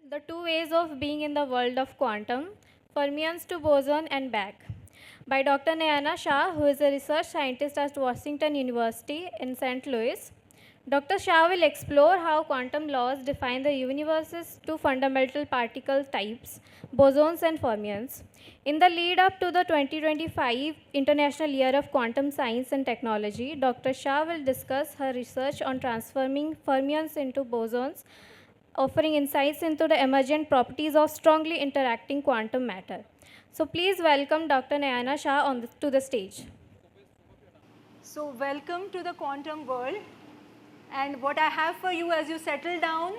The Two Ways of Being in the World of Quantum, Fermions to Boson and Back, by Dr. Nayana Shah, who is a research scientist at Washington University in St. Louis. Dr. Shah will explore how quantum laws define the universe's two fundamental particle types, bosons and fermions. In the lead up to the 2025 International Year of Quantum Science and Technology, Dr. Shah will discuss her research on transforming fermions into bosons, offering insights into the emergent properties of strongly interacting quantum matter. So please welcome Dr. Nayana Shah to the stage. So welcome to the quantum world. And what I have for you as you settle down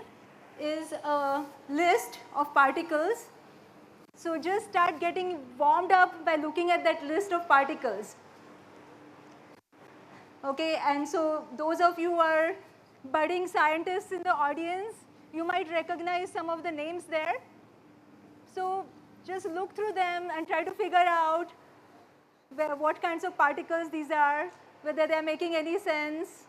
is a list of particles. So just start getting warmed up by looking at that list of particles. Okay, and so those of you who are budding scientists in the audience, you might recognize some of the names there. So just look through them and try to figure out what kinds of particles these are, whether they're making any sense.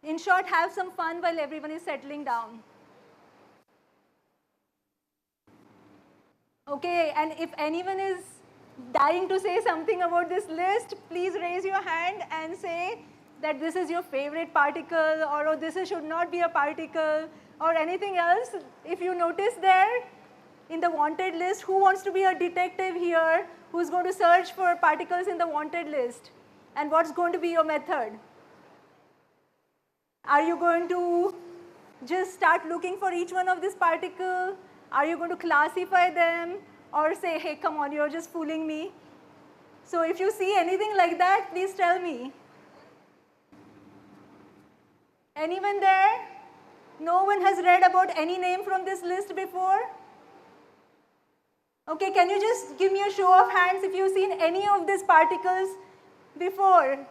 In short, have some fun while everyone is settling down. Okay, and if anyone is dying to say something about this list, please raise your hand and say that this is your favorite particle, or oh, this should not be a particle, or anything else. If you notice there in the wanted list, who wants to be a detective here, who's going to search for particles in the wanted list? And what's going to be your method? Are you going to just start looking for each one of these particles? Are you going to classify them? Or say, hey, come on, you're just fooling me? So if you see anything like that, please tell me. Anyone there? No one has read about any name from this list before? Okay, can you just give me a show of hands if you've seen any of these particles before?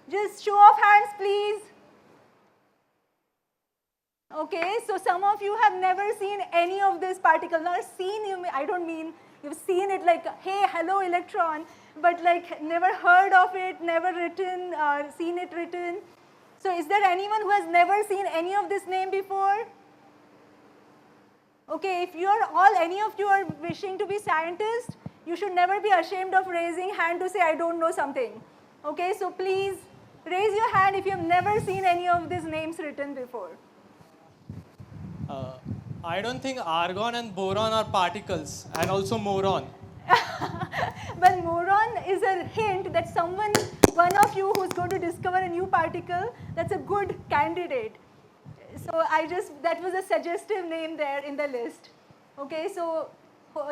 Just show of hands, please. Okay, so some of you have never seen any of these particles. Not seen, I don't mean you've seen it like, hey, hello, electron, but like never heard of it, never written, seen it written. So is there anyone who has never seen any of this name before? Okay, if any of you are wishing to be scientists, you should never be ashamed of raising hand to say, I don't know something. Okay, so please raise your hand if you have never seen any of these names written before. I don't think argon and boron are particles, and also moron. Well, moron is a hint that one of you who's going to discover a new particle, that's a good candidate. So that was a suggestive name there in the list. Okay, so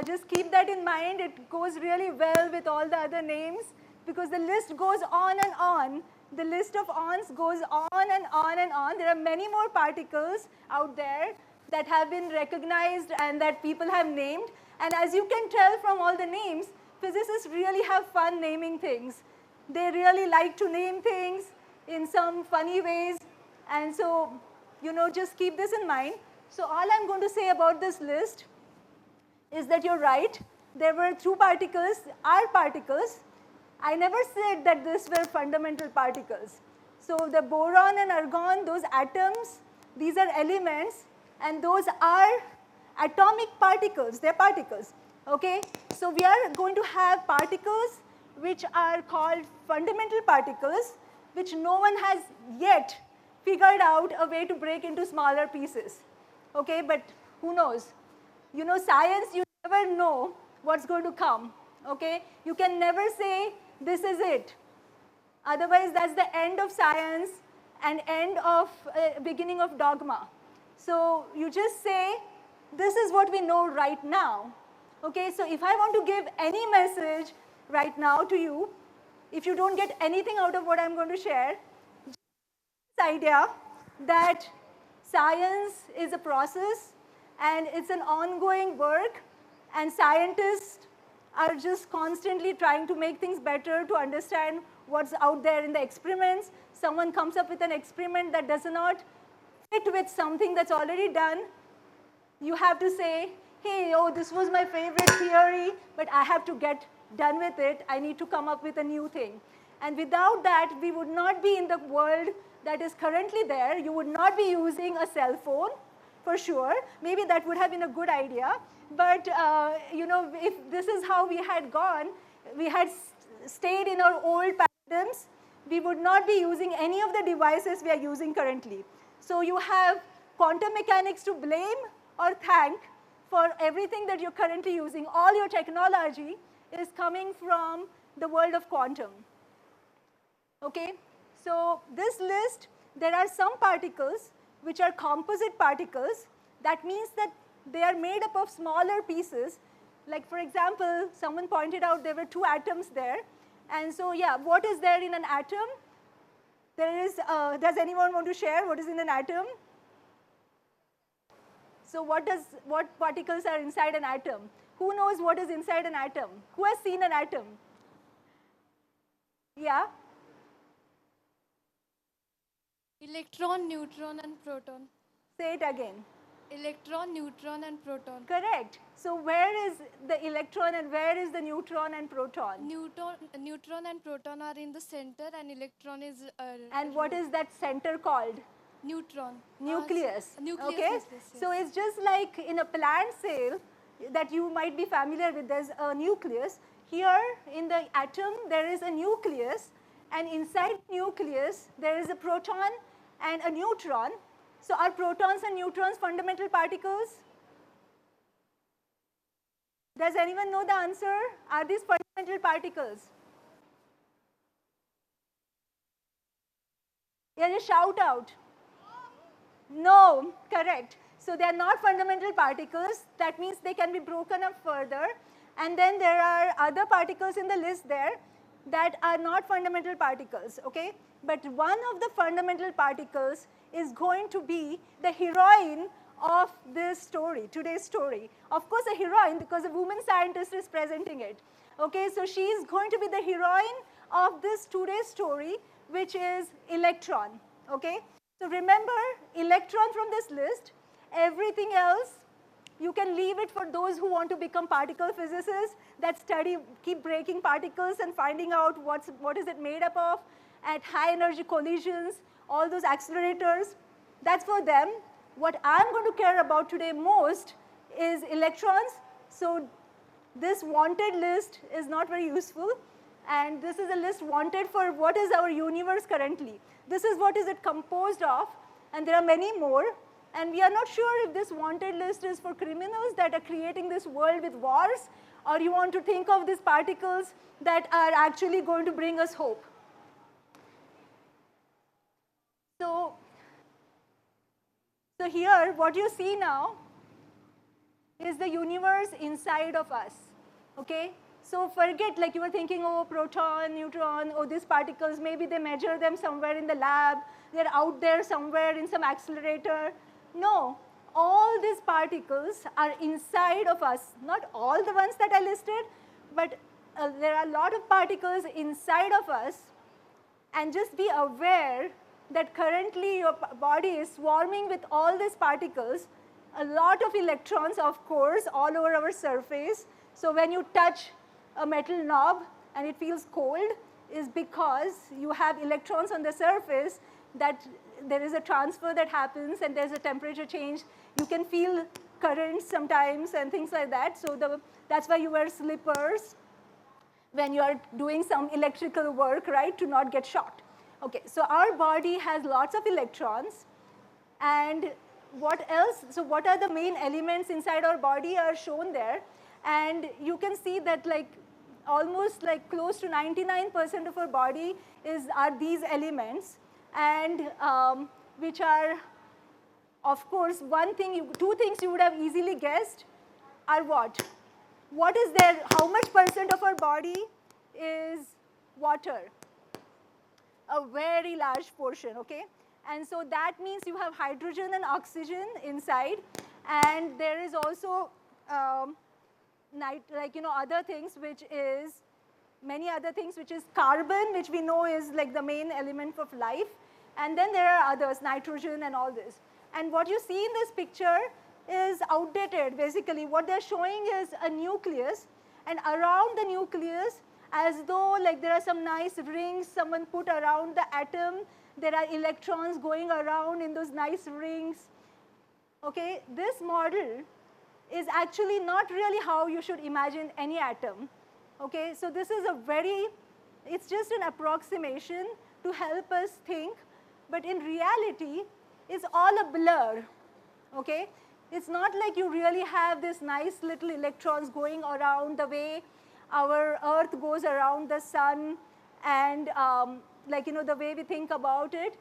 just keep that in mind. It goes really well with all the other names because the list goes on and on. The list of ons goes on and on and on. There are many more particles out there that have been recognized and that people have named. And as you can tell from all the names, physicists really have fun naming things. They really like to name things in some funny ways. And so, just keep this in mind. So all I'm going to say about this list is that you're right. There were two particles, are particles. I never said that these were fundamental particles. So the boron and argon, those atoms, these are elements, and those are atomic particles. They're particles. Okay? So we are going to have particles which are called fundamental particles, which no one has yet figured out a way to break into smaller pieces. Okay? But who knows? Science, you never know what's going to come. Okay? You can never say, this is it. Otherwise, that's the end of science and end of beginning of dogma. So you just say, this is what we know right now. Okay, so if I want to give any message right now to you, if you don't get anything out of what I'm going to share, just this idea that science is a process and it's an ongoing work, and scientists are just constantly trying to make things better to understand what's out there in the experiments. Someone comes up with an experiment that does not fit with something that's already done. You have to say, hey, oh, this was my favorite theory, but I have to get done with it. I need to come up with a new thing. And without that, we would not be in the world that is currently there. You would not be using a cell phone for sure. Maybe that would have been a good idea. But you know, if this is how we had gone, we had stayed in our old paradigms, we would not be using any of the devices we are using currently. So you have quantum mechanics to blame or thank for everything that you're currently using. All your technology is coming from the world of quantum. Okay? So this list, there are some particles which are composite particles. That means that they are made up of smaller pieces. Like for example, someone pointed out there were 2 atoms there. And so yeah, what is there in an atom? There is, does anyone want to share what is in an atom? So what particles are inside an atom? Who knows what is inside an atom? Who has seen an atom? Yeah? Electron, neutron, and proton. Say it again. Electron, neutron, and proton. Correct. So where is the electron and where is the neutron and proton? Neutron and proton are in the center, and electron is. And what is that center called? Neutron. Nucleus. Nucleus. Okay. Yes, yes. So it's just like in a plant cell that you might be familiar with. There's a nucleus. Here in the atom there is a nucleus, and inside nucleus there is a proton and a neutron. So are protons and neutrons fundamental particles? Does anyone know the answer? Are these fundamental particles? Yeah, just shout out. No, correct. So they are not fundamental particles. That means they can be broken up further. And then there are other particles in the list there that are not fundamental particles, okay? But one of the fundamental particles is going to be the heroine of this story, today's story. Of course, a heroine because a woman scientist is presenting it. Okay, so she is going to be the heroine of this today's story, which is electron. Okay, so remember electron from this list. Everything else, you can leave it for those who want to become particle physicists that study, keep breaking particles and finding out what is it made up of at high energy collisions, all those accelerators. That's for them. What I'm going to care about today most is electrons. So this wanted list is not very useful. And this is a list wanted for what is our universe currently. This is what is it composed of. And there are many more. And we are not sure if this wanted list is for criminals that are creating this world with wars, or you want to think of these particles that are actually going to bring us hope. So here, what you see now is the universe inside of us, okay? So forget, like you were thinking, oh, proton, neutron, oh, these particles, maybe they measure them somewhere in the lab, they're out there somewhere in some accelerator. No, all these particles are inside of us. Not all the ones that I listed, but there are a lot of particles inside of us. And just be aware that currently your body is swarming with all these particles, a lot of electrons, of course, all over our surface. So when you touch a metal knob and it feels cold, is because you have electrons on the surface that there is a transfer that happens and there's a temperature change. You can feel currents sometimes and things like that. So that's why you wear slippers when you are doing some electrical work, right, to not get shocked. Okay, so our body has lots of electrons, and what else? So what are the main elements inside our body are shown there, and you can see that like almost like close to 99% of our body are these elements, and which are, of course, two things you would have easily guessed are what? What is there? How much percent of our body is water? A very large portion, okay? And so that means you have hydrogen and oxygen inside, and there is also other things, which is many other things, which is carbon, which we know is like the main element of life, and then there are others, nitrogen and all this. And what you see in this picture is outdated, basically. What they're showing is a nucleus, and around the nucleus, as though like there are some nice rings someone put around the atom, there are electrons going around in those nice rings. Okay, this model is actually not really how you should imagine any atom. Okay, so this is it's just an approximation to help us think, but in reality, it's all a blur. Okay, it's not like you really have this nice little electrons going around the way our Earth goes around the sun, and like the way we think about it.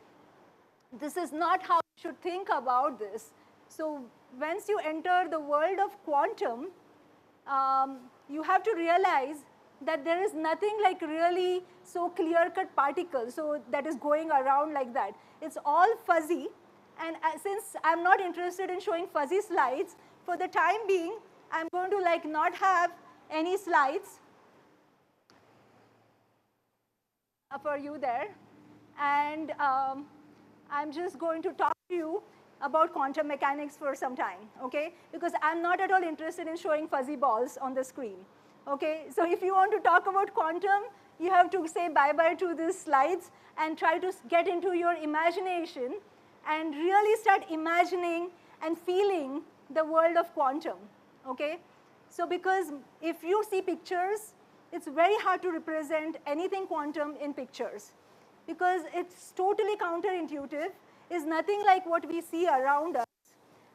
This is not how you should think about this. So once you enter the world of quantum, you have to realize that there is nothing like really so clear-cut particles, so that is going around like that. It's all fuzzy, and since I'm not interested in showing fuzzy slides, for the time being, I'm going to like not have any slides for you there, and I'm just going to talk to you about quantum mechanics for some time, okay? Because I'm not at all interested in showing fuzzy balls on the screen, okay? So if you want to talk about quantum, you have to say bye-bye to these slides and try to get into your imagination and really start imagining and feeling the world of quantum, okay? So because if you see pictures, it's very hard to represent anything quantum in pictures because it's totally counterintuitive. Is nothing like what we see around us.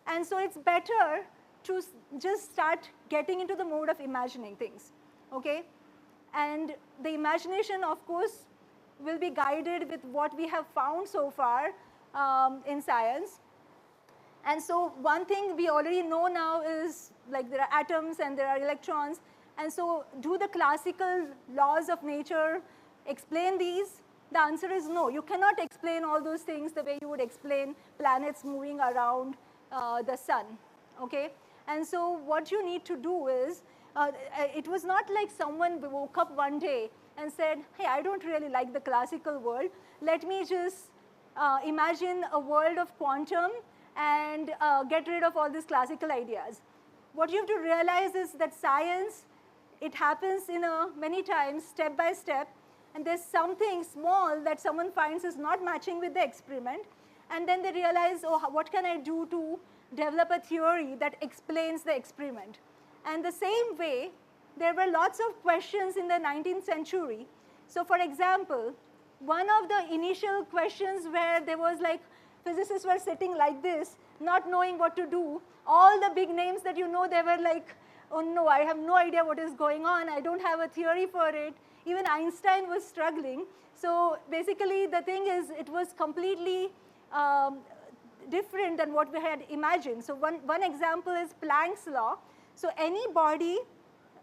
And so it's better to just start getting into the mode of imagining things, okay? And the imagination, of course, will be guided with what we have found so far in science. And so one thing we already know now is like there are atoms and there are electrons. And so do the classical laws of nature explain these? The answer is no. You cannot explain all those things the way you would explain planets moving around the sun, okay? And so what you need to do is, it was not like someone woke up one day and said, hey, I don't really like the classical world. Let me just imagine a world of quantum and get rid of all these classical ideas. What you have to realize is that science, it happens many times, step by step, and there's something small that someone finds is not matching with the experiment, and then they realize, oh, what can I do to develop a theory that explains the experiment? And the same way, there were lots of questions in the 19th century. So for example, one of the initial questions where there was like, physicists were sitting like this, not knowing what to do. All the big names that you know, they were like, oh no, I have no idea what is going on. I don't have a theory for it. Even Einstein was struggling. So basically, the thing is, it was completely different than what we had imagined. So one example is Planck's law. So any body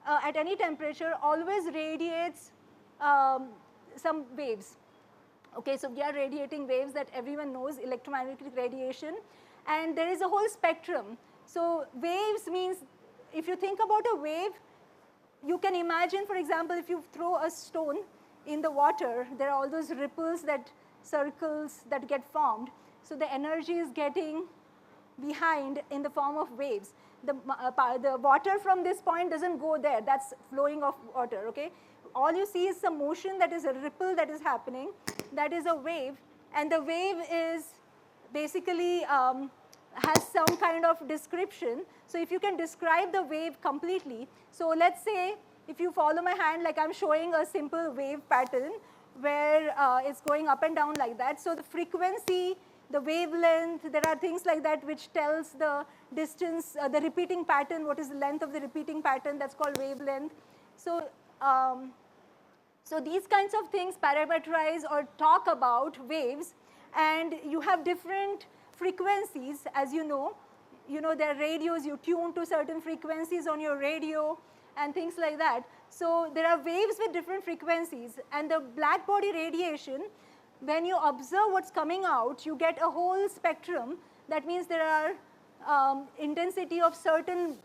at any temperature always radiates some waves. Okay, so we are radiating waves that everyone knows, electromagnetic radiation. And there is a whole spectrum. So waves means, if you think about a wave, you can imagine, for example, if you throw a stone in the water, there are all those ripples, circles that get formed. So the energy is getting behind in the form of waves. The water from this point doesn't go there. That's flowing of water, okay? All you see is some motion that is a ripple that is happening. That is a wave. And the wave is basically has some kind of description. So if you can describe the wave completely, so let's say if you follow my hand, like I'm showing a simple wave pattern where it's going up and down like that. So the frequency, the wavelength, there are things like that which tells the distance, the repeating pattern, what is the length of the repeating pattern, that's called wavelength. So, so these kinds of things parameterize or talk about waves, and you have different frequencies, as you know. You know, there are radios, you tune to certain frequencies on your radio and things like that. So there are waves with different frequencies, and the black body radiation, when you observe what's coming out, you get a whole spectrum. That means there are intensity of certain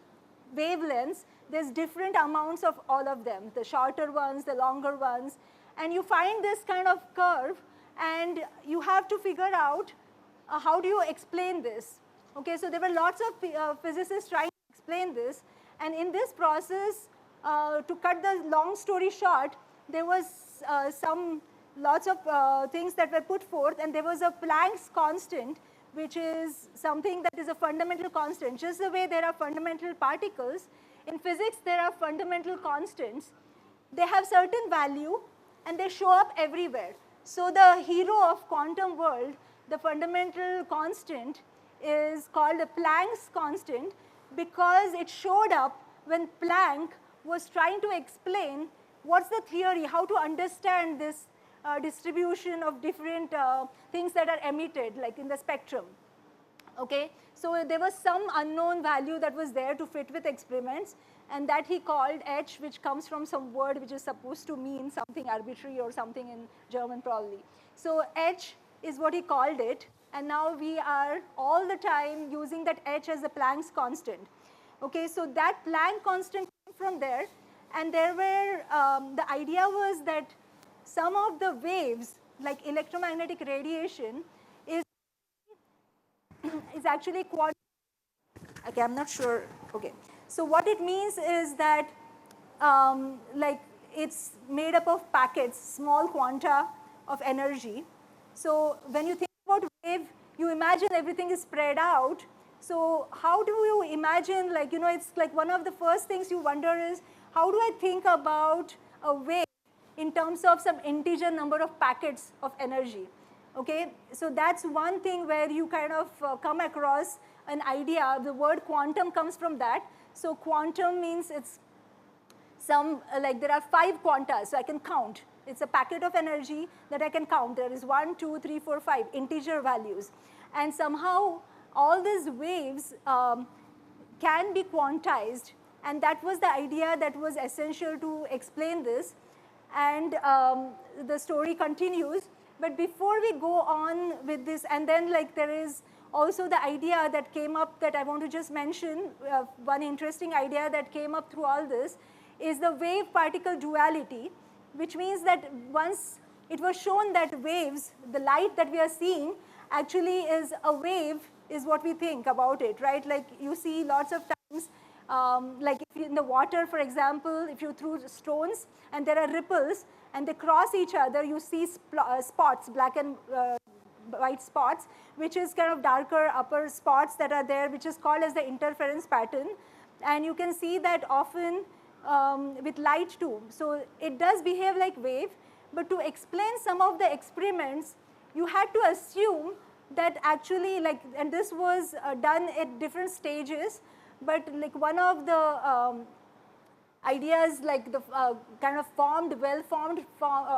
wavelengths. There's different amounts of all of them, the shorter ones, the longer ones. And you find this kind of curve, and you have to figure out how do you explain this. Okay, so there were lots of physicists trying to explain this. And in this process, to cut the long story short, there was some lots of things that were put forth, and there was a Planck's constant, which is something that is a fundamental constant. Just the way there are fundamental particles, in physics there are fundamental constants. They have certain value and they show up everywhere. So the hero of quantum world, the fundamental constant, is called the Planck's constant because it showed up when Planck was trying to explain what's the theory, how to understand this distribution of different things that are emitted, like in the spectrum. Okay, so there was some unknown value that was there to fit with experiments, and that he called h, which comes from some word which is supposed to mean something arbitrary or something in German probably. So h is what he called it, and now we are all the time using that h as the Planck's constant. Okay, so that Planck constant came from there, and there were, the idea was that some of the waves, like electromagnetic radiation, is actually quantum. Okay, I'm not sure. Okay, so what it means is that like it's made up of packets, small quanta of energy. So when you think about wave, you imagine everything is spread out. So how do you imagine, like, you know, it's like one of the first things you wonder is, how do I think about a wave in terms of some integer number of packets of energy? Okay, so that's one thing where you kind of come across an idea. The word quantum comes from that. So quantum means it's some, like there are 5 quanta, so I can count. It's a packet of energy that I can count. There is 1, 2, 3, 4, 5 integer values. And somehow all these waves can be quantized, and that was the idea that was essential to explain this. And the story continues. But before we go on with this, and then like there is also the idea that came up that I want to just mention, one interesting idea that came up through all this is the wave-particle duality, which means that once it was shown that waves, the light that we are seeing actually is a wave, is what we think about it, right? Like you see lots of times, like if in the water, for example, if you threw stones and there are ripples and they cross each other, you see spots, black and white spots, which is kind of darker upper spots that are there, which is called as the interference pattern. And you can see that often with light too. So it does behave like wave, but to explain some of the experiments, you had to assume that actually, like, and this was done at different stages, but like one of the ideas, like the kind of well-formed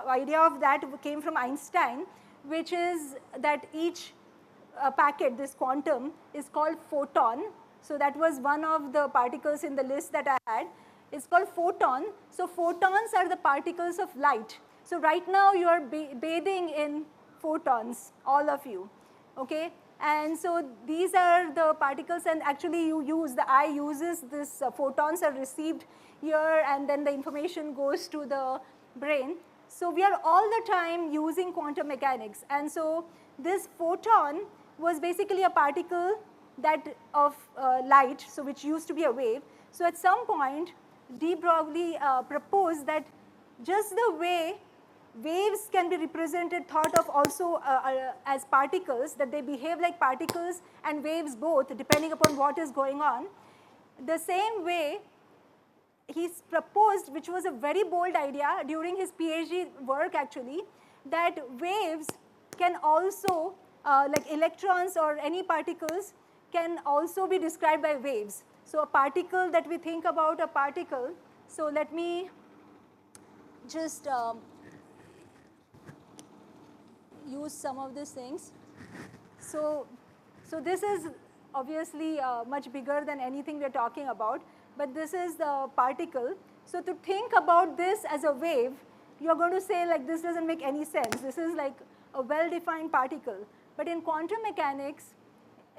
idea of that came from Einstein, which is that each packet, this quantum, is called photon. So that was one of the particles in the list that I had. It's called photon. So photons are the particles of light. So right now you are bathing in photons, all of you, okay? And so these are the particles, and actually the eye uses this, photons are received here, and then the information goes to the brain. So we are all the time using quantum mechanics. And so this photon was basically a particle that of light, so which used to be a wave. So at some point, de Broglie proposed that just the way waves can be represented, thought of also as particles, that they behave like particles and waves both, depending upon what is going on. The same way, he's proposed, which was a very bold idea during his PhD work actually, that waves can also, like electrons or any particles, can also be described by waves. So a particle that we think about a particle, so let me just use some of these things. So this is obviously much bigger than anything we're talking about, but this is the particle. So to think about this as a wave, you're going to say like this doesn't make any sense. This is like a well-defined particle. But in quantum mechanics,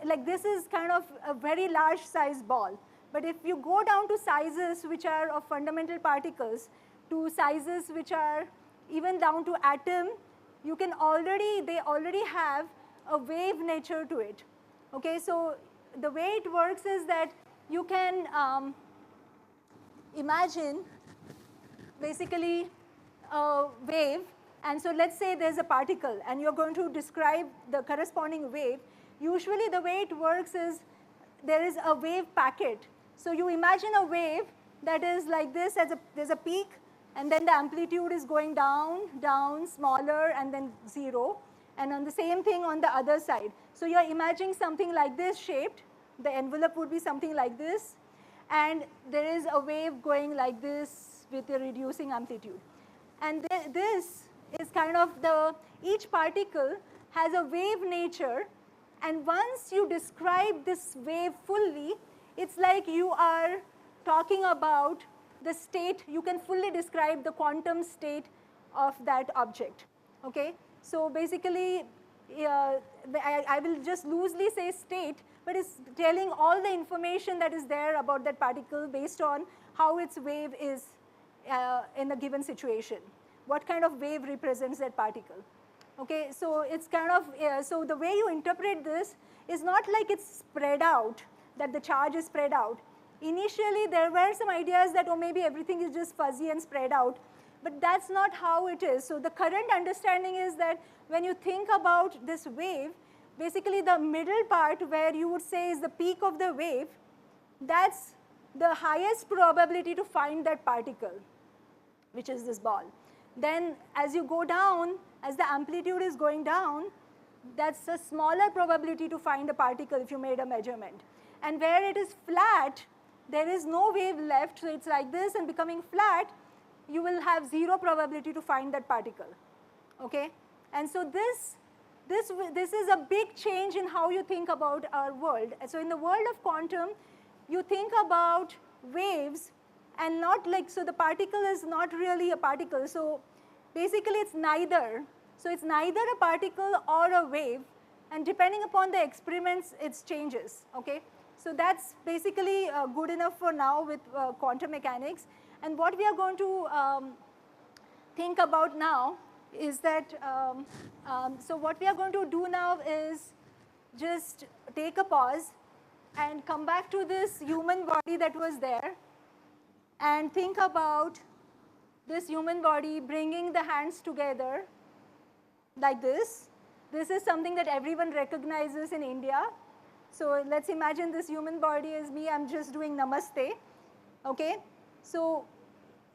like this is kind of a very large size ball. But if you go down to sizes which are of fundamental particles, to sizes which are even down to atom, you can they already have a wave nature to it. Okay, so the way it works is that you can imagine basically a wave, And so let's say there's a particle and you're going to describe the corresponding wave. Usually the way it works is there is a wave packet. So you imagine a wave that is like this, there's a peak, and then the amplitude is going down, down, smaller, and then 0. And on the same thing on the other side. So you're imagining something like this shaped. The envelope would be something like this. And there is a wave going like this with a reducing amplitude. And this is kind of each particle has a wave nature. And once you describe this wave fully, it's like you are talking about the state. You can fully describe the quantum state of that object. Okay? So basically, I will just loosely say state, but it's telling all the information that is there about that particle based on how its wave is in a given situation. What kind of wave represents that particle? Okay, so it's kind of, so the way you interpret this is not like it's spread out, that the charge is spread out. Initially, there were some ideas that, oh, maybe everything is just fuzzy and spread out. But that's not how it is. So the current understanding is that when you think about this wave, basically the middle part where you would say is the peak of the wave, that's the highest probability to find that particle, which is this ball. Then as you go down, as the amplitude is going down, that's a smaller probability to find a particle if you made a measurement. And where it is flat, there is no wave left, so it's like this and becoming flat, you will have 0 probability to find that particle. Okay? And so this is a big change in how you think about our world. So in the world of quantum, you think about waves and not like, so the particle is not really a particle. So basically it's neither. So it's neither a particle or a wave, and depending upon the experiments, it changes. Okay? So that's basically good enough for now with quantum mechanics. And what we are going to think about now is that, so what we are going to do now is just take a pause and come back to this human body that was there and think about this human body bringing the hands together like this. This is something that everyone recognizes in India. So let's imagine this human body is me. I'm just doing namaste. Okay? So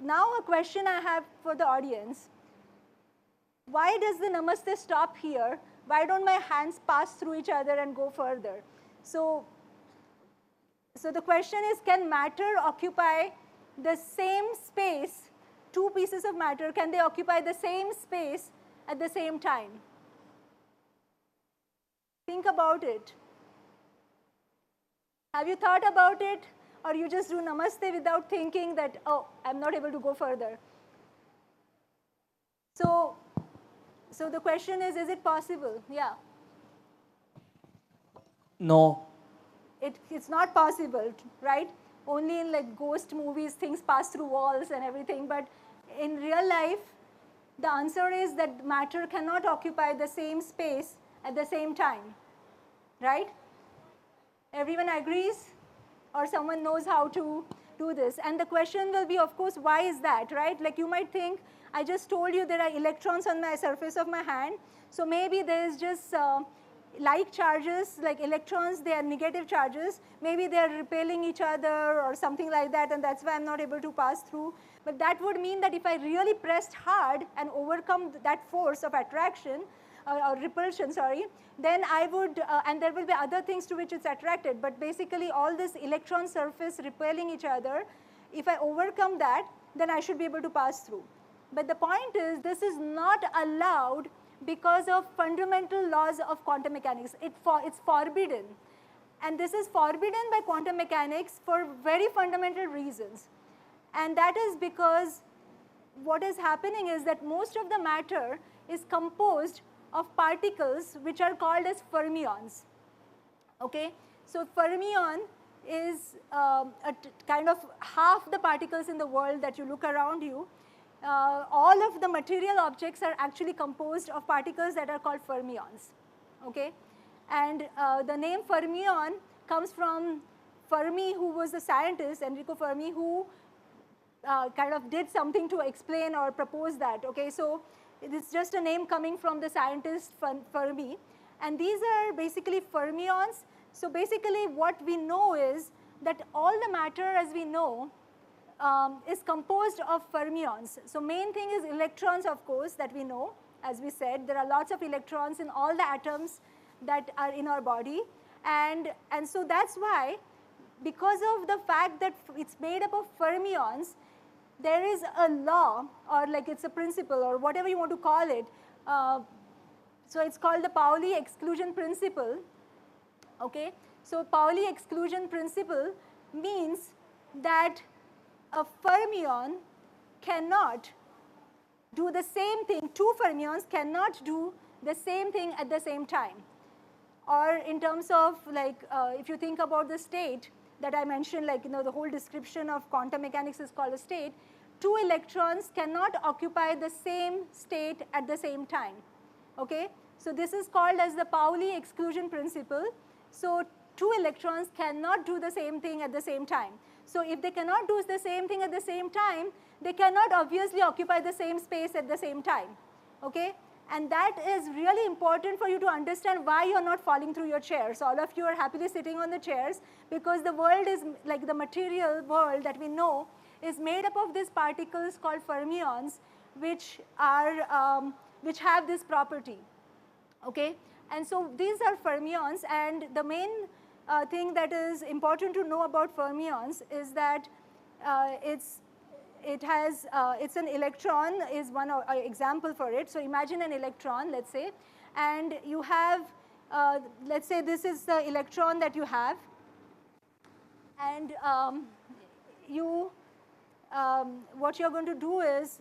now a question I have for the audience. Why does the namaste stop here? Why don't my hands pass through each other and go further? So the question is, can matter occupy the same space, two pieces of matter, can they occupy the same space at the same time? Think about it. Have you thought about it? Or you just do namaste without thinking that, oh, I'm not able to go further? So the question is it possible? Yeah. No. It's not possible, right? Only in like ghost movies, things pass through walls and everything. But in real life, the answer is that matter cannot occupy the same space at the same time, right? Everyone agrees? Or someone knows how to do this? And the question will be, of course, why is that, right? Like you might think, I just told you there are electrons on my surface of my hand. So maybe there is just like charges, like electrons, they are negative charges. Maybe they are repelling each other or something like that, and that's why I'm not able to pass through. But that would mean that if I really pressed hard and overcome that force of attraction, or repulsion, sorry, then I would, and there will be other things to which it's attracted, but basically all this electron surface repelling each other, if I overcome that, then I should be able to pass through. But the point is, this is not allowed because of fundamental laws of quantum mechanics. It's forbidden. And this is forbidden by quantum mechanics for very fundamental reasons. And that is because what is happening is that most of the matter is composed of particles which are called as fermions. Okay? So fermion is kind of half the particles in the world that you look around you. All of the material objects are actually composed of particles that are called fermions. Okay? And the name fermion comes from Fermi, who was the scientist, Enrico Fermi, who kind of did something to explain or propose that. Okay? So It's just a name coming from the scientist Fermi. And these are basically fermions. So basically what we know is that all the matter as we know is composed of fermions. So main thing is electrons, of course, that we know. As we said, there are lots of electrons in all the atoms that are in our body. And so that's why, because of the fact that it's made up of fermions, there is a law, or like it's a principle, or whatever you want to call it. So it's called the Pauli exclusion principle. Okay? So Pauli exclusion principle means that a fermion cannot do the same thing, two fermions cannot do the same thing at the same time. Or in terms of like, if you think about the state that I mentioned, like, the whole description of quantum mechanics is called a state, two electrons cannot occupy the same state at the same time. Okay? So this is called as the Pauli exclusion principle. So two electrons cannot do the same thing at the same time. So if they cannot do the same thing at the same time, they cannot obviously occupy the same space at the same time. Okay? And that is really important for you to understand why you're not falling through your chairs. All of you are happily sitting on the chairs because the world is, like the material world that we know, is made up of these particles called fermions, which have this property. Okay? And so these are fermions, and the main thing that is important to know about fermions is that it's an electron is one example for it. So imagine an electron, let's say, and you have, let's say this is the electron that you have, and what you're going to do is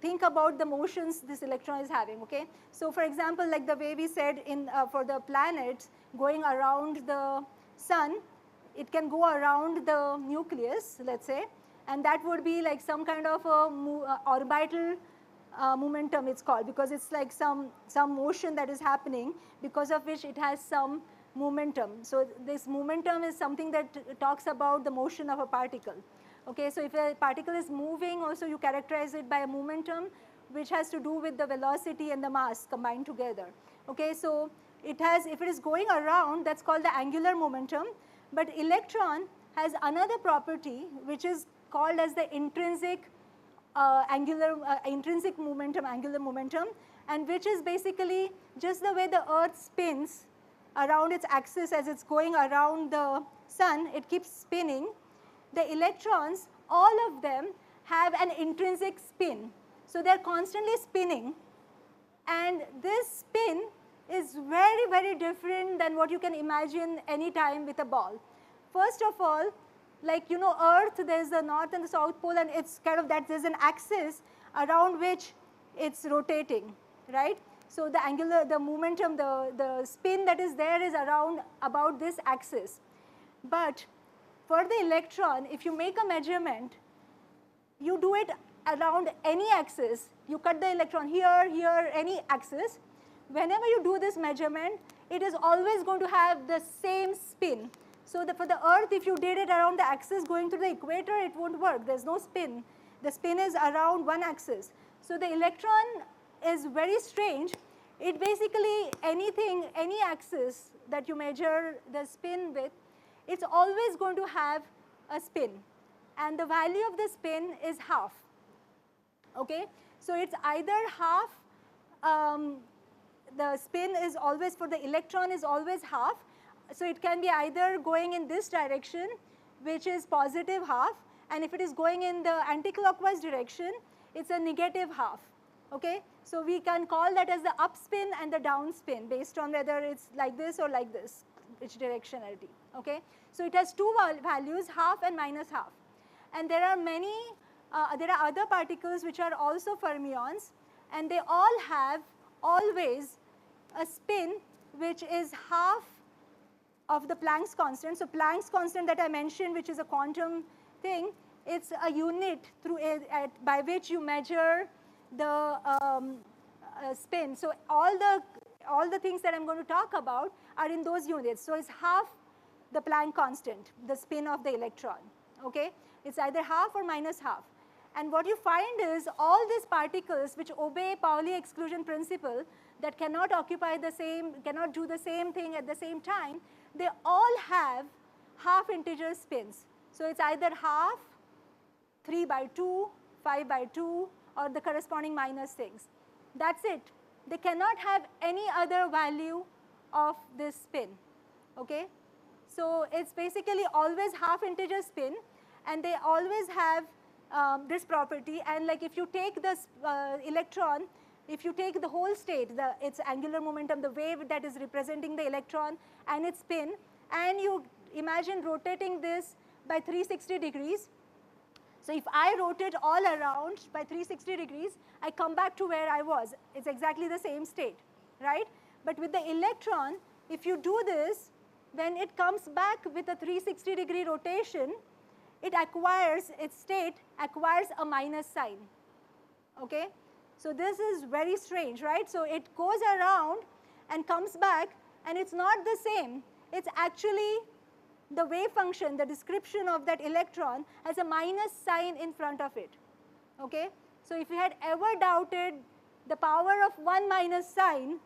think about the motions this electron is having, okay? So for example, like the way we said for the planets going around the sun, it can go around the nucleus, let's say, and that would be like some kind of a orbital momentum, it's called, because it's like some motion that is happening, because of which it has some momentum. So this momentum is something that talks about the motion of a particle. Okay, so if a particle is moving, also you characterize it by a momentum, which has to do with the velocity and the mass combined together. Okay, so it has, if it is going around, that's called the angular momentum. But electron has another property, which is called as the intrinsic intrinsic momentum, angular momentum, and which is basically just the way the Earth spins around its axis as it's going around the sun, it keeps spinning. The electrons, all of them have an intrinsic spin. So they're constantly spinning, and this spin is very, very different than what you can imagine any time with a ball. First of all, like, Earth, there's the north and the south pole, and it's kind of that there's an axis around which it's rotating, right? So the momentum, the spin that is there is around about this axis. But for the electron, if you make a measurement, you do it around any axis. You cut the electron here, here, any axis. Whenever you do this measurement, it is always going to have the same spin. So for the Earth, if you did it around the axis going through the equator, it won't work. There's no spin. The spin is around one axis. So the electron is very strange. It basically, any axis that you measure the spin with, it's always going to have a spin. And the value of the spin is half. Okay? So it's either half, the spin is always, for the electron is always half. So it can be either going in this direction, which is positive half, and if it is going in the anti-clockwise direction, it's a negative half. Okay? So we can call that as the up spin and the down spin based on whether it's like this or like this, which directionality. Okay? So it has two values, half and minus half. And there are there are other particles which are also fermions, and they all have always a spin which is half of the Planck's constant. So Planck's constant that I mentioned, which is a quantum thing, it's a unit by which you measure the spin. So all the things that I'm going to talk about are in those units. So it's half the Planck constant, the spin of the electron. Okay? It's either half or minus half. And what you find is all these particles which obey Pauli exclusion principle that cannot occupy the same, cannot do the same thing at the same time, they all have half integer spins. So it's either half, 3 by 2, 5 by 2, or the corresponding minus things. That's it. They cannot have any other value of this spin, okay? So it's basically always half integer spin, and they always have this property. And like if you take this electron, if you take the whole state, its angular momentum, the wave that is representing the electron and its spin, and you imagine rotating this by 360 degrees. So if I rotate all around by 360 degrees, I come back to where I was. It's exactly the same state, right? But with the electron, if you do this, when it comes back with a 360 degree rotation, it acquires, its state acquires a minus sign, okay? So this is very strange, right? So it goes around and comes back, and it's not the same. It's actually the wave function, the description of that electron has a minus sign in front of it, okay? So if you had ever doubted the power of one minus sign,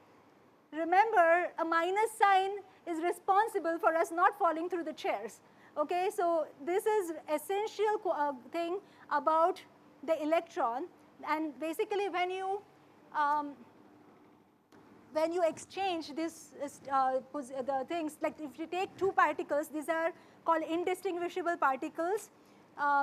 remember a minus sign is responsible for us not falling through the chairs, okay? So this is essential thing about the electron. And basically when you exchange this, the things, like if you take two particles, these are called indistinguishable particles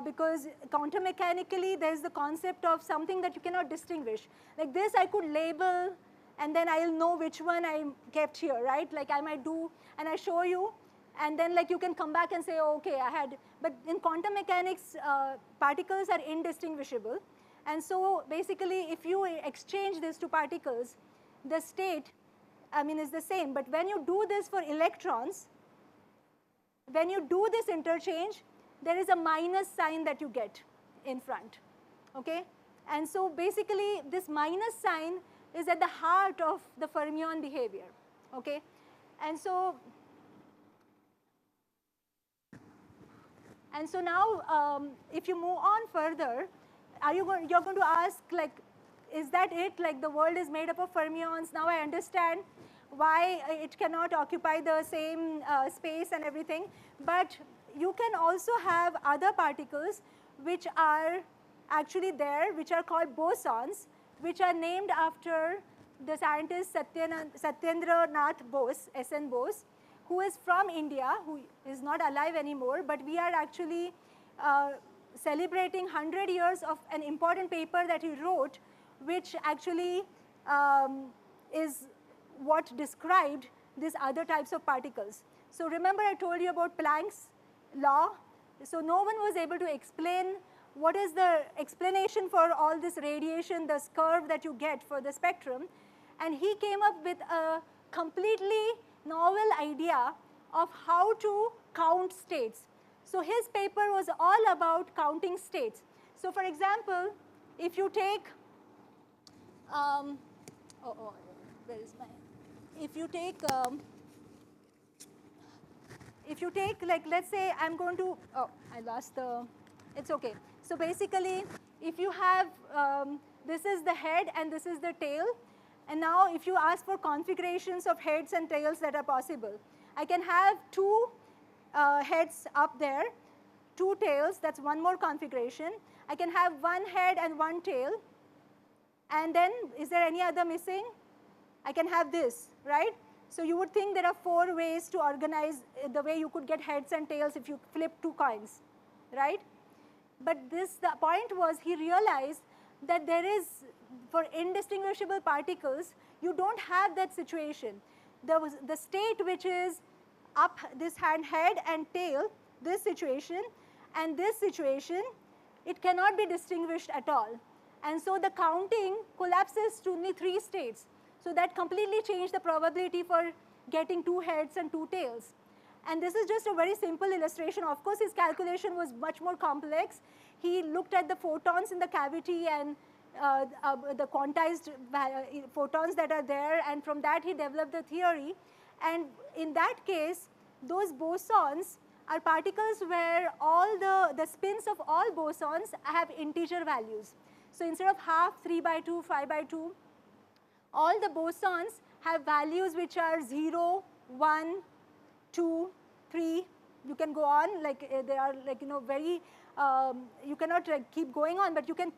because quantum mechanically there is the concept of something that you cannot distinguish. Like this I could label, and then I'll know which one I kept here, right? Like I might do, and I show you, and then like you can come back and say, oh, okay, I had, but in quantum mechanics, particles are indistinguishable. And so basically if you exchange these two particles, the state, I mean, is the same. But when you do this for electrons, when you do this interchange, there is a minus sign that you get in front, okay? And so basically this minus sign is at the heart of the fermion behavior, okay? And so now if you move on further, you're going to ask, like, is that it? Like the world is made up of fermions. Now I understand why it cannot occupy the same space and everything. But you can also have other particles which are actually there, which are called bosons, which are named after the scientist Satyendra Nath Bose, SN Bose, who is from India, who is not alive anymore, but we are actually celebrating 100 years of an important paper that he wrote, which actually is what described these other types of particles. So remember I told you about Planck's law. So no one was able to explain what is the explanation for all this radiation, this curve that you get for the spectrum. And he came up with a completely novel idea of how to count states. So his paper was all about counting states. So for example, if you take, where is my, if you take like, let's say I'm going to, oh, I lost the, it's okay. So basically, if you have, this is the head and this is the tail. And now if you ask for configurations of heads and tails that are possible, I can have two heads up there, two tails, that's one more configuration. I can have one head and one tail. And then, is there any other missing? I can have this, right? So you would think there are 4 ways to organize the way you could get heads and tails if you flip 2 coins, right? But the point was he realized that there is, for indistinguishable particles, you don't have that situation. The state which is up this head and tail, this situation, and this situation, it cannot be distinguished at all. And so the counting collapses to only 3 states. So that completely changed the probability for getting 2 heads and 2 tails. And this is just a very simple illustration. Of course, his calculation was much more complex. He looked at the photons in the cavity and the quantized photons that are there, and from that he developed the theory. And in that case, those bosons are particles where all the the spins of all bosons have integer values. So instead of half, 3 by 2, 5 by 2, all the bosons have values which are 0, 1, 2, 3. You can go on, like they are like, very, you cannot keep going on, but you can,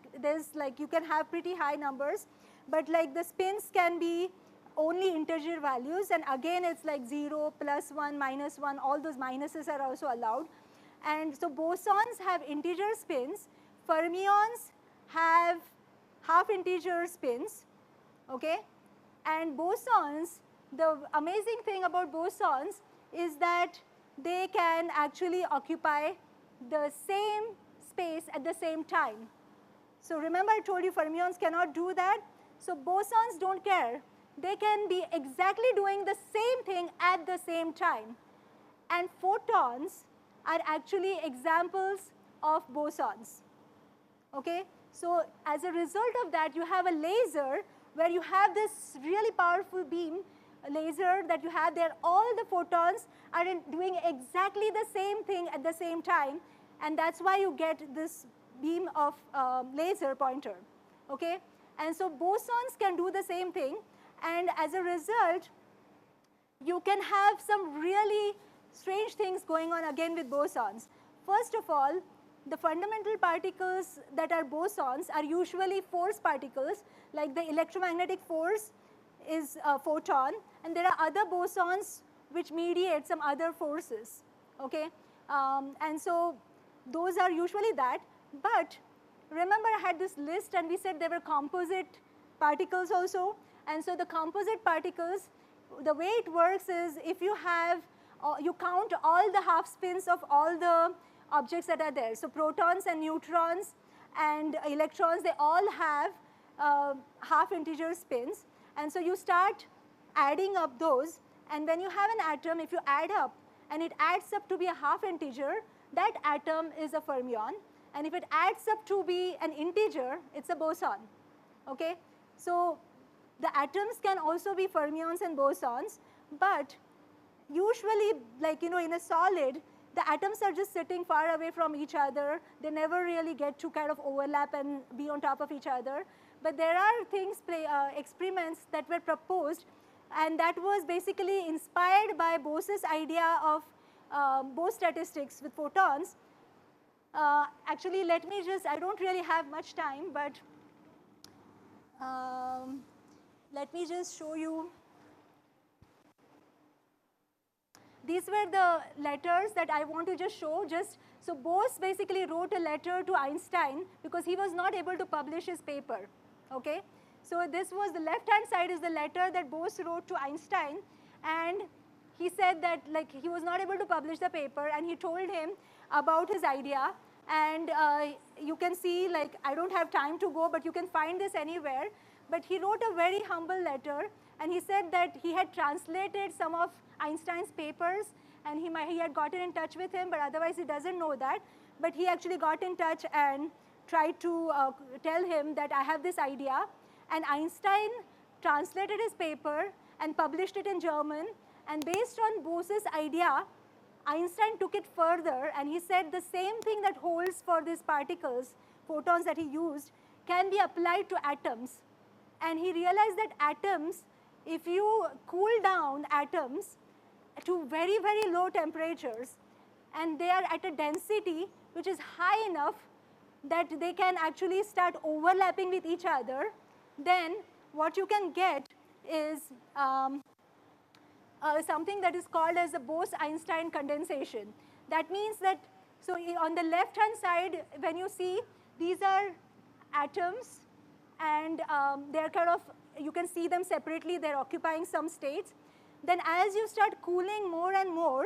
you can have pretty high numbers, but like the spins can be only integer values, and again it's like 0, plus 1, minus 1, all those minuses are also allowed. And so bosons have integer spins, fermions have half integer spins, okay? And bosons, the amazing thing about bosons is that they can actually occupy the same space at the same time. So remember I told you fermions cannot do that. So bosons don't care. They can be exactly doing the same thing at the same time. And photons are actually examples of bosons, okay? So as a result of that, you have a laser where you have this really powerful beam laser that you have there. All the photons are doing exactly the same thing at the same time, and that's why you get this beam of laser pointer, okay? And so bosons can do the same thing, and as a result, you can have some really strange things going on again with bosons. First of all, the fundamental particles that are bosons are usually force particles, like the electromagnetic force is a photon, and there are other bosons which mediate some other forces, okay? And so those are usually that, but remember I had this list and we said there were composite particles also, and so the composite particles, the way it works is if you have, you count all the half spins of all the objects that are there. So protons and neutrons and electrons, they all have half integer spins, and so you start adding up those, and when you have an atom, if you add up and it adds up to be a half integer, that atom is a fermion, and if it adds up to be an integer, it's a boson, okay? So the atoms can also be fermions and bosons, but usually, like, in a solid, the atoms are just sitting far away from each other. They never really get to kind of overlap and be on top of each other. But there are things, experiments that were proposed, and that was basically inspired by Bose's idea of Bose statistics with photons. Actually, let me just, I don't really have much time, but let me just show you. These were the letters that I want to just show. So Bose basically wrote a letter to Einstein because he was not able to publish his paper, okay? So this was, the left-hand side is the letter that Bose wrote to Einstein, and he said that like he was not able to publish the paper, and he told him about his idea. And you can see, like, I don't have time to go, but you can find this anywhere. But he wrote a very humble letter, and he said that he had translated some of Einstein's papers, and he had gotten in touch with him, but otherwise he doesn't know that. But he actually got in touch and tried to tell him that I have this idea. And Einstein translated his paper and published it in German. And based on Bose's idea, Einstein took it further, and he said the same thing that holds for these particles, photons that he used, can be applied to atoms. And he realized that atoms, if you cool down atoms to very, very low temperatures, and they are at a density which is high enough that they can actually start overlapping with each other, then what you can get is something that is called as the Bose-Einstein condensation. That means that, so on the left-hand side, when you see, these are atoms, and they're kind of, you can see them separately, they're occupying some states. Then as you start cooling more and more,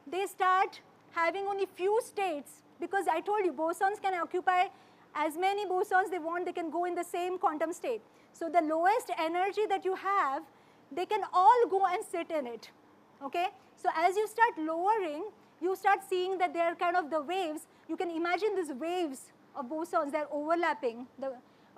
they start having only few states, because I told you bosons can occupy as many bosons they want, they can go in the same quantum state. So the lowest energy that you have, they can all go and sit in it, okay? So as you start lowering, you start seeing that they're kind of the waves. You can imagine these waves of bosons, they're overlapping,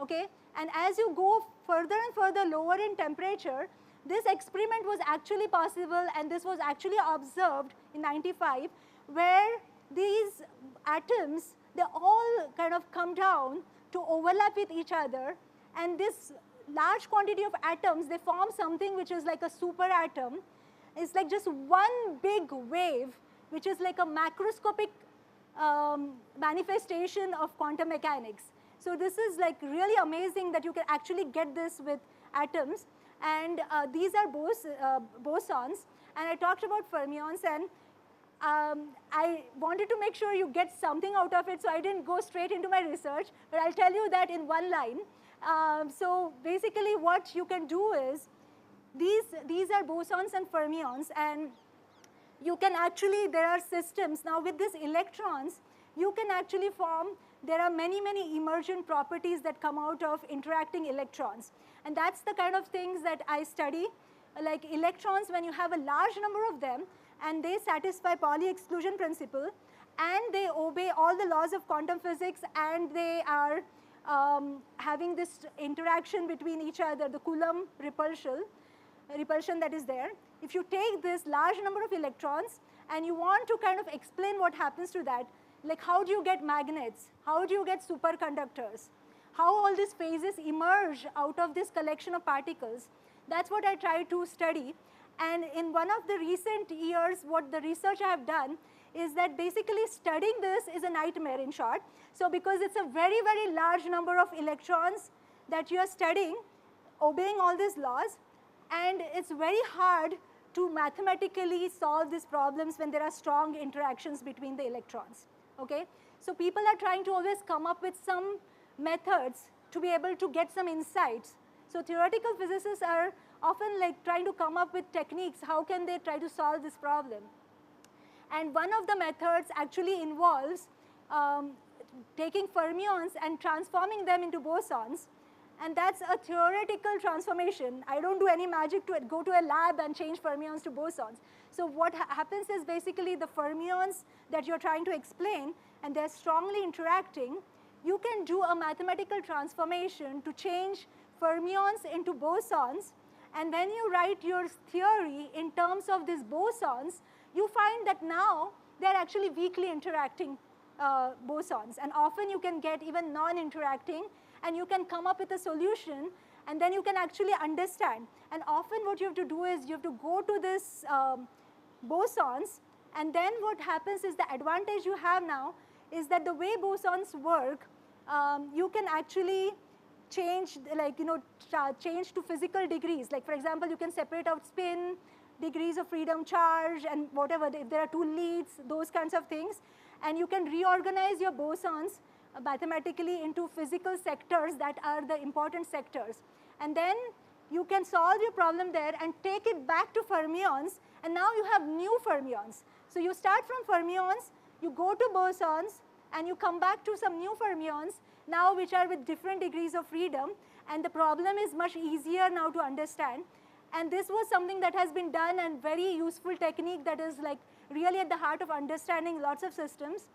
okay? And as you go further and further lower in temperature, this experiment was actually possible, and this was actually observed in '95, where these atoms, they all kind of come down to overlap with each other, and this large quantity of atoms, they form something which is like a super atom. It's like just one big wave, which is like a macroscopic manifestation of quantum mechanics. So this is like really amazing that you can actually get this with atoms. And these are bosons. And I talked about fermions, and I wanted to make sure you get something out of it, so I didn't go straight into my research, but I'll tell you that in one line. So basically what you can do is, these are bosons and fermions, and you can actually, there are systems. Now with these electrons, you can actually form, there are many, many emergent properties that come out of interacting electrons. And that's the kind of things that I study. Like electrons, when you have a large number of them, and they satisfy Pauli exclusion principle, and they obey all the laws of quantum physics, and they are having this interaction between each other, the Coulomb repulsion that is there. If you take this large number of electrons and you want to kind of explain what happens to that, like how do you get magnets, how do you get superconductors, how all these phases emerge out of this collection of particles, that's what I try to study. And in one of the recent years, what the research I have done is that basically studying this is a nightmare, in short. So because it's a very, very large number of electrons that you are studying, obeying all these laws, and it's very hard to mathematically solve these problems when there are strong interactions between the electrons, okay? So people are trying to always come up with some methods to be able to get some insights. So theoretical physicists are often like trying to come up with techniques, how can they try to solve this problem? And one of the methods actually involves taking fermions and transforming them into bosons. And that's a theoretical transformation. I don't do any magic to go to a lab and change fermions to bosons. So what happens is basically the fermions that you're trying to explain, and they're strongly interacting, you can do a mathematical transformation to change fermions into bosons. And when you write your theory in terms of these bosons, you find that now they're actually weakly interacting bosons. And often you can get even non-interacting, and you can come up with a solution, and then you can actually understand. And often what you have to do is you have to go to this bosons, and then what happens is the advantage you have now is that the way bosons work, you can actually change, like, change to physical degrees. Like, for example, you can separate out spin, degrees of freedom, charge, and whatever, if there are two leads, those kinds of things. And you can reorganize your bosons mathematically into physical sectors that are the important sectors. And then you can solve your problem there and take it back to fermions, and now you have new fermions. So you start from fermions, you go to bosons, and you come back to some new fermions, now which are with different degrees of freedom, and the problem is much easier now to understand. And this was something that has been done, and very useful technique that is like really at the heart of understanding lots of systems.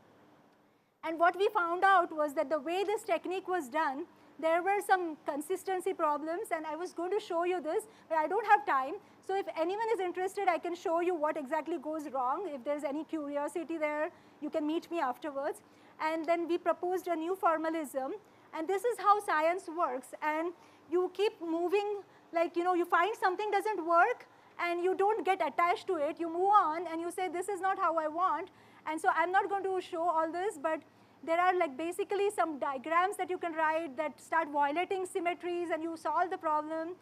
And what we found out was that the way this technique was done, there were some consistency problems, and I was going to show you this, but I don't have time. So if anyone is interested, I can show you what exactly goes wrong. If there's any curiosity there, you can meet me afterwards. And then we proposed a new formalism, and this is how science works. And you keep moving, like, you find something doesn't work, and you don't get attached to it. You move on, and you say, this is not how I want. And so I'm not going to show all this, but there are like basically some diagrams that you can write that start violating symmetries, and you solve the problem.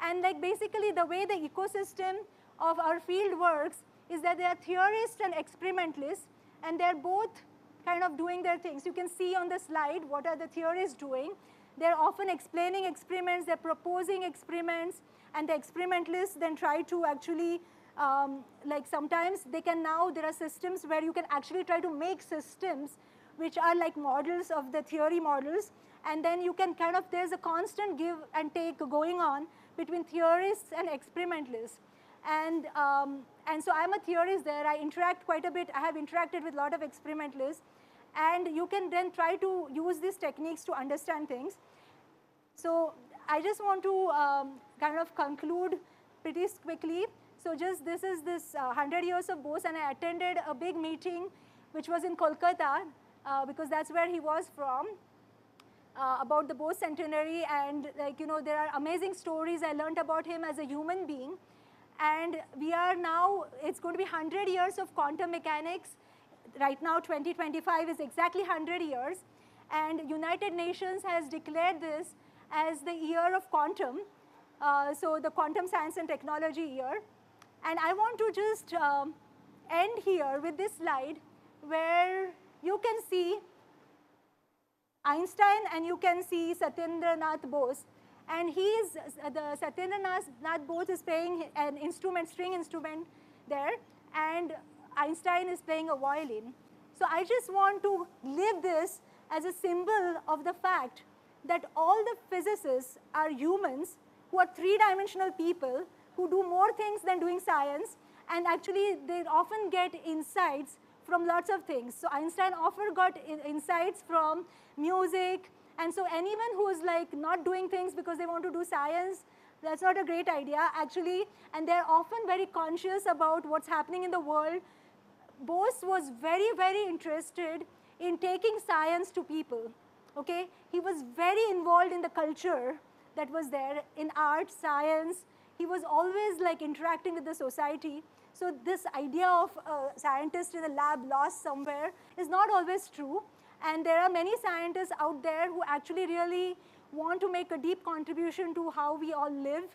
And like basically the way the ecosystem of our field works is that there are theorists and experimentalists, and they're both kind of doing their things. You can see on the slide what are the theorists doing. They're often explaining experiments, they're proposing experiments, and the experimentalists then try to actually, like sometimes they can now, there are systems where you can actually try to make systems which are like models of the theory models, and then you can kind of, there's a constant give and take going on between theorists and experimentalists. And so I'm a theorist there, I interact quite a bit, I have interacted with a lot of experimentalists, and you can then try to use these techniques to understand things. So I just want to kind of conclude pretty quickly. So just this is this 100 years of Bose, and I attended a big meeting which was in Kolkata, because that's where he was from, about the Bose centenary. And there are amazing stories I learned about him as a human being. And we are now, it's going to be 100 years of quantum mechanics. Right now, 2025 is exactly 100 years. And United Nations has declared this as the year of quantum, so the quantum science and technology year. And I want to just end here with this slide where you can see Einstein and you can see Satyendranath Bose. And the Satyendranath Bose is playing an instrument, string instrument there, and Einstein is playing a violin. So I just want to leave this as a symbol of the fact that all the physicists are humans who are three-dimensional people who do more things than doing science, and actually they often get insights from lots of things. So Einstein often got insights from music, and so anyone who is not doing things because they want to do science, that's not a great idea actually, and they're often very conscious about what's happening in the world. Bose was very, very interested in taking science to people, okay? He was very involved in the culture that was there, in art, science. He was always interacting with the society. So this idea of a scientist in a lab lost somewhere is not always true. And there are many scientists out there who actually really want to make a deep contribution to how we all live,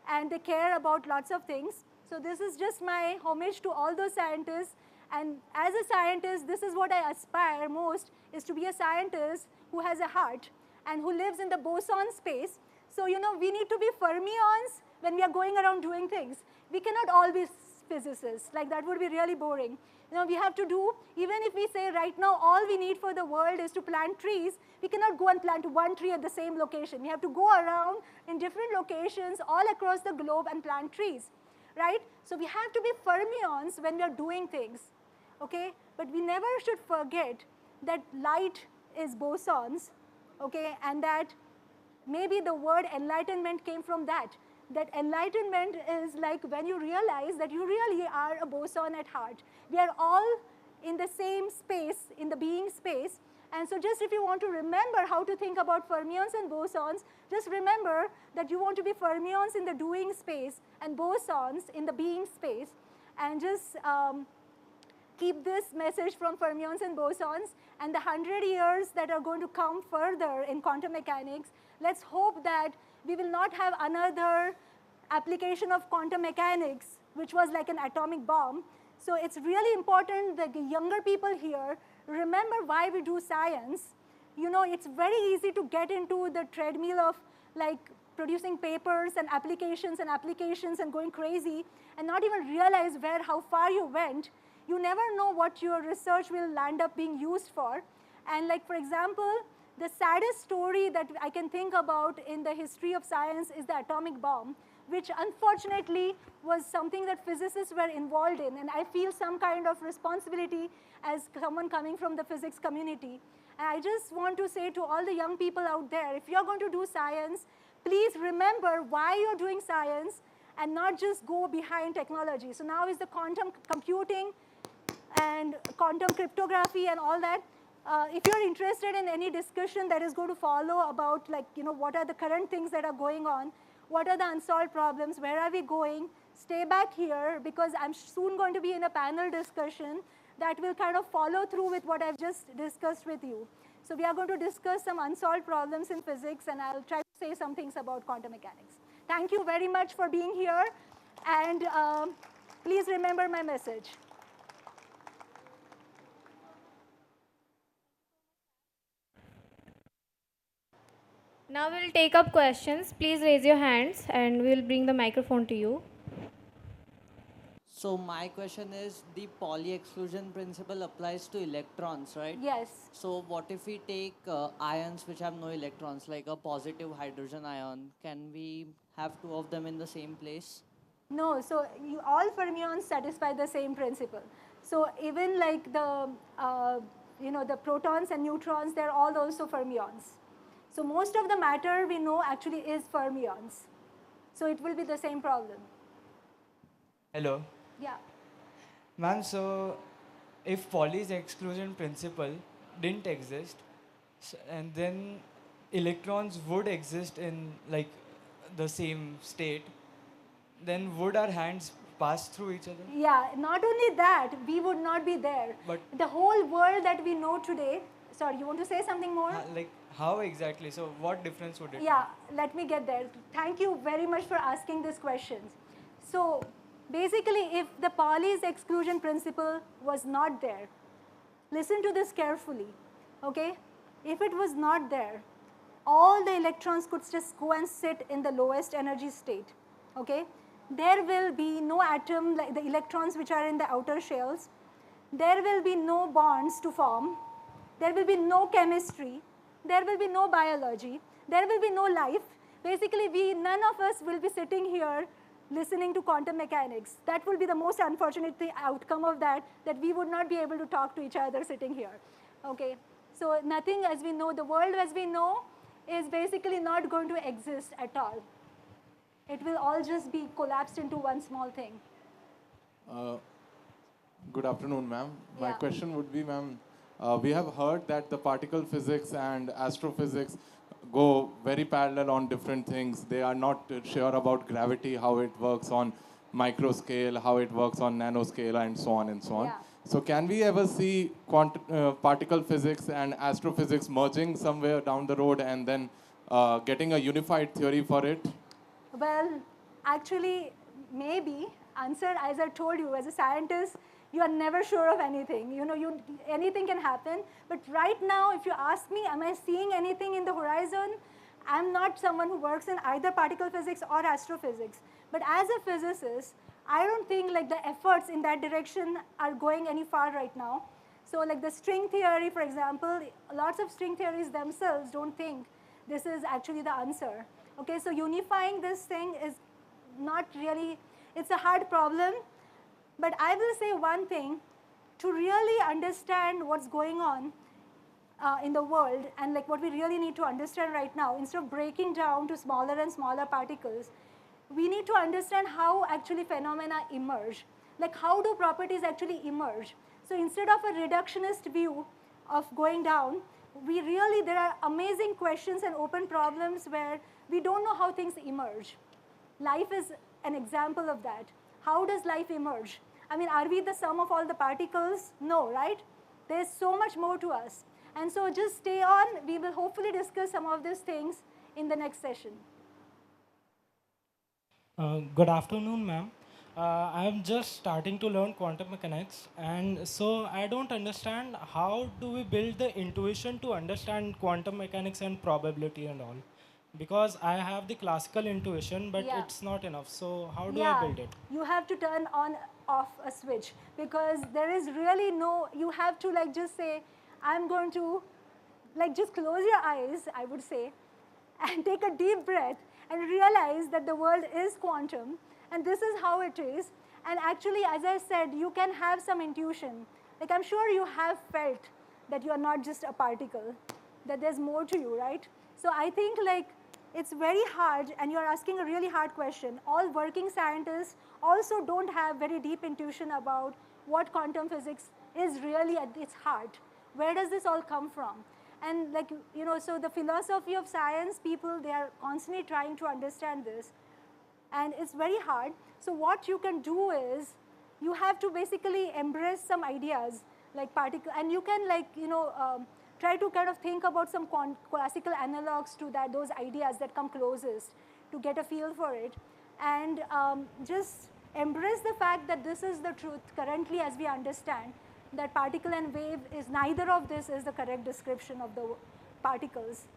and they care about lots of things. So this is just my homage to all those scientists. And as a scientist, this is what I aspire most, is to be a scientist who has a heart and who lives in the boson space. So we need to be fermions when we are going around doing things. We cannot all be physicists, that would be really boring. We have to do, even if we say right now all we need for the world is to plant trees, we cannot go and plant one tree at the same location. We have to go around in different locations all across the globe and plant trees, right? So we have to be fermions when we are doing things, okay? But we never should forget that light is bosons, okay? And that maybe the word enlightenment came from that. That enlightenment is when you realize that you really are a boson at heart. We are all in the same space, in the being space. And so just if you want to remember how to think about fermions and bosons, just remember that you want to be fermions in the doing space and bosons in the being space. And just keep this message from fermions and bosons, and the 100 years that are going to come further in quantum mechanics, let's hope that we will not have another application of quantum mechanics, which was like an atomic bomb. So it's really important that the younger people here remember why we do science. It's very easy to get into the treadmill of producing papers and applications and going crazy and not even realize how far you went. You never know what your research will land up being used for. And for example, the saddest story that I can think about in the history of science is the atomic bomb, which unfortunately was something that physicists were involved in. And I feel some kind of responsibility as someone coming from the physics community. And I just want to say to all the young people out there, if you're going to do science, please remember why you're doing science and not just go behind technology. So now is the quantum computing and quantum cryptography and all that. If you're interested in any discussion that is going to follow about what are the current things that are going on, what are the unsolved problems, where are we going, stay back here, because I'm soon going to be in a panel discussion that will kind of follow through with what I've just discussed with you. So we are going to discuss some unsolved problems in physics, and I'll try to say some things about quantum mechanics. Thank you very much for being here, and please remember my message. Now we'll take up questions. Please raise your hands and we'll bring the microphone to you. So my question is, the Pauli exclusion principle applies to electrons, right? Yes. So what if we take ions which have no electrons, like a positive hydrogen ion? Can we have two of them in the same place? No, so all fermions satisfy the same principle. So even the protons and neutrons, they're all also fermions. So most of the matter we know actually is fermions. So it will be the same problem. Hello. Yeah. Ma'am, so if Pauli's exclusion principle didn't exist, and then electrons would exist in like the same state, then would our hands pass through each other? Yeah, not only that, we would not be there. But The whole world that we know today, sorry, you want to say something more? like how exactly? So what difference would it Yeah, let me get there. Thank you very much for asking these questions. So basically, if the Pauli's exclusion principle was not there, listen to this carefully, okay? If it was not there, all the electrons could just go and sit in the lowest energy state, okay? There will be no atom, like the electrons which are in the outer shells. There will be no bonds to form. There will be no chemistry. There will be no biology. There will be no life. Basically, none of us will be sitting here listening to quantum mechanics. That will be the most unfortunate outcome of that we would not be able to talk to each other sitting here, okay? So nothing as we know, the world as we know is basically not going to exist at all. It will all just be collapsed into one small thing. Good afternoon, ma'am. My Yeah. question would be, ma'am, we have heard that the particle physics and astrophysics go very parallel on different things. They are not sure about gravity, how it works on micro scale, how it works on nanoscale, and so on and so on. Yeah. So can we ever see particle physics and astrophysics merging somewhere down the road and then getting a unified theory for it? Well, actually, maybe. Answer, as I told you, as a scientist, you are never sure of anything. You know, anything can happen. But right now, if you ask me, am I seeing anything in the horizon? I'm not someone who works in either particle physics or astrophysics. But as a physicist, I don't think like the efforts in that direction are going any far right now. So like the string theory, for example, lots of string theories themselves don't think this is actually the answer. Okay, so unifying this thing is not really, it's a hard problem. But I will say one thing, to really understand what's going on in the world and like what we really need to understand right now, instead of breaking down to smaller and smaller particles, we need to understand how actually phenomena emerge. Like how do properties actually emerge? So instead of a reductionist view of going down, there are amazing questions and open problems where we don't know how things emerge. Life is an example of that. How does life emerge? I mean, are we the sum of all the particles? No, right? There's so much more to us. And so just stay on. We will hopefully discuss some of these things in the next session. Good afternoon, ma'am. I'm just starting to learn quantum mechanics, and so I don't understand how do we build the intuition to understand quantum mechanics and probability and all. Because I have the classical intuition, but Yeah. it's not enough. So how do I build it? You have to turn on off a switch because there is really no, you have to like just say, I'm going to like just close your eyes, I would say, and take a deep breath and realize that the world is quantum and this is how it is. And actually, as I said, you can have some intuition. Like I'm sure you have felt that you are not just a particle, that there's more to you, right? So I think like it's very hard, and you're asking a really hard question. All working scientists also don't have very deep intuition about what quantum physics is really at its heart. Where does this all come from? And like, you know, so the philosophy of science people, they are constantly trying to understand this. And it's very hard. So what you can do is, you have to basically embrace some ideas like particle, and you can like, you know, try to kind of think about some classical analogs to that, those ideas that come closest to get a feel for it. And just embrace the fact that this is the truth currently as we understand, that particle and wave is neither of this is the correct description of the particles.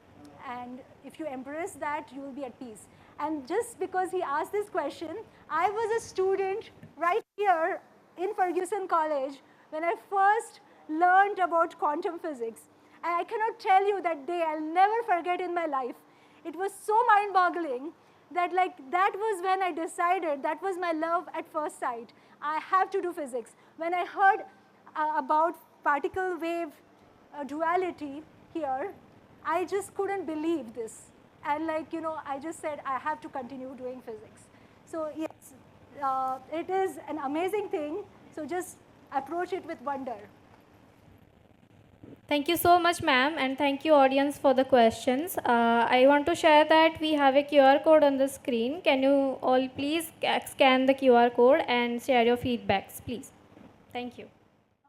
And if you embrace that, you will be at peace. And just because he asked this question, I was a student right here in Ferguson College when I first learned about quantum physics. And I cannot tell you that day, I'll never forget in my life. It was so mind-boggling that like that was when I decided, that was my love at first sight. I have to do physics. When I heard about particle wave duality here, I just couldn't believe this. And like, you know, I just said, I have to continue doing physics. So yes, it is an amazing thing. So just approach it with wonder. Thank you so much, ma'am, and thank you, audience, for the questions. I want to share that we have a QR code on the screen. Can you all please scan the QR code and share your feedbacks, please? Thank you.